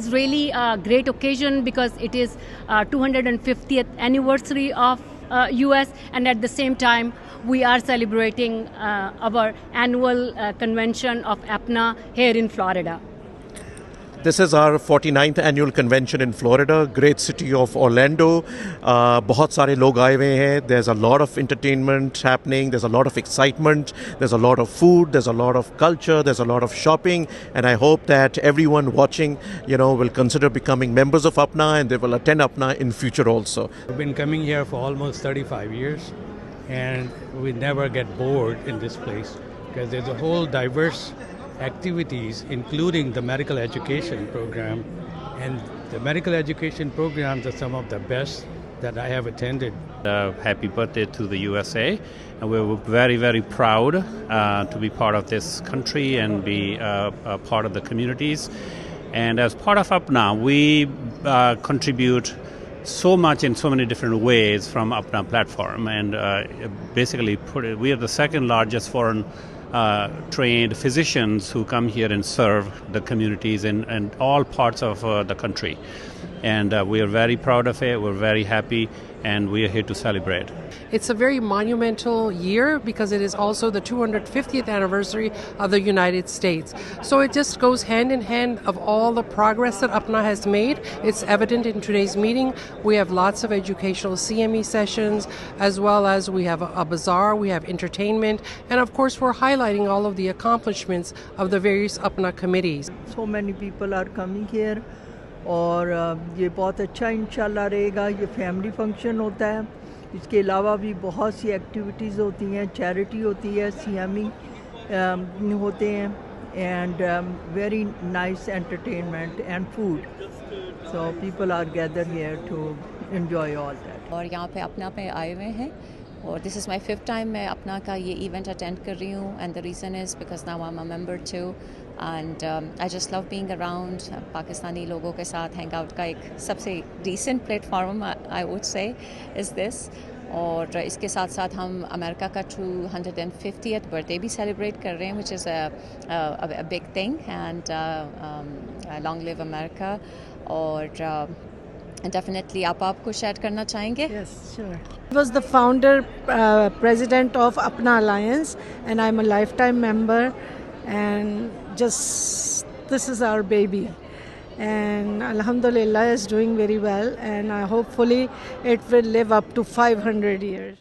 is really a great occasion because it is 250th anniversary of US, and at the same time we are celebrating our annual convention of APPNA here in Florida. This is our 49th annual convention in Florida, great city of Orlando. बहुत सारे लोग आए हुए हैं. There's a lot of entertainment happening. There's a lot of excitement. There's a lot of food. There's a lot of culture. There's a lot of shopping. And I hope that everyone watching, will consider becoming members of APPNA, and they will attend APPNA in future also. We've been coming here for almost 35 years, and we never get bored in this place because there's a whole diverse activities, including the medical education program, and the medical education programs are some of the best that I have attended. Happy birthday to the USA, and we're very, very proud to be part of this country and be a part of the communities. And as part of APPNA, we contribute so much in so many different ways from APPNA platform, and basically we are the second largest foreign trained physicians who come here and serve the communities in all parts of the country. And we are very proud of it, we're very happy, and we are here to celebrate. It's a very monumental year because it is also the 250th anniversary of the United States. So it just goes hand in hand of all the progress that APPNA has made. It's evident in today's meeting. We have lots of educational CME sessions, as well as we have a bazaar, we have entertainment, and of course we're highlighting all of the accomplishments of the various APPNA committees. So many people are coming here. और ये बहुत अच्छा इंशाल्लाह रहेगा. ये family function होता है. इसके अलावा भी बहुत सी एक्टिविटीज़ होती हैं, चैरिटी होती है, सीएमई होते हैं, and very nice entertainment and food. So people are gathered here to enjoy all that. और यहाँ पे APPNA पे आए हुए हैं, और this is my 5th time मैं APPNA का ये event attend कर रही हूँ, and the reason is because now I'm a member too, and I just love being around Pakistani लोगों के साथ hang out का एक सबसे decent platform I would say is this. और इसके साथ साथ हम अमेरिका का 250th बर्थडे भी सेलिब्रेट कर रहे हैं, which is a big thing, and long live America. और definitely आप कुछ ऐड करना चाहेंगे? Yes, sure. I was the founder, president of APPNA Alliance, and I'm a lifetime member, and just this is our baby. And Alhamdulillah is doing very well, and hopefully it will live up to 500 years.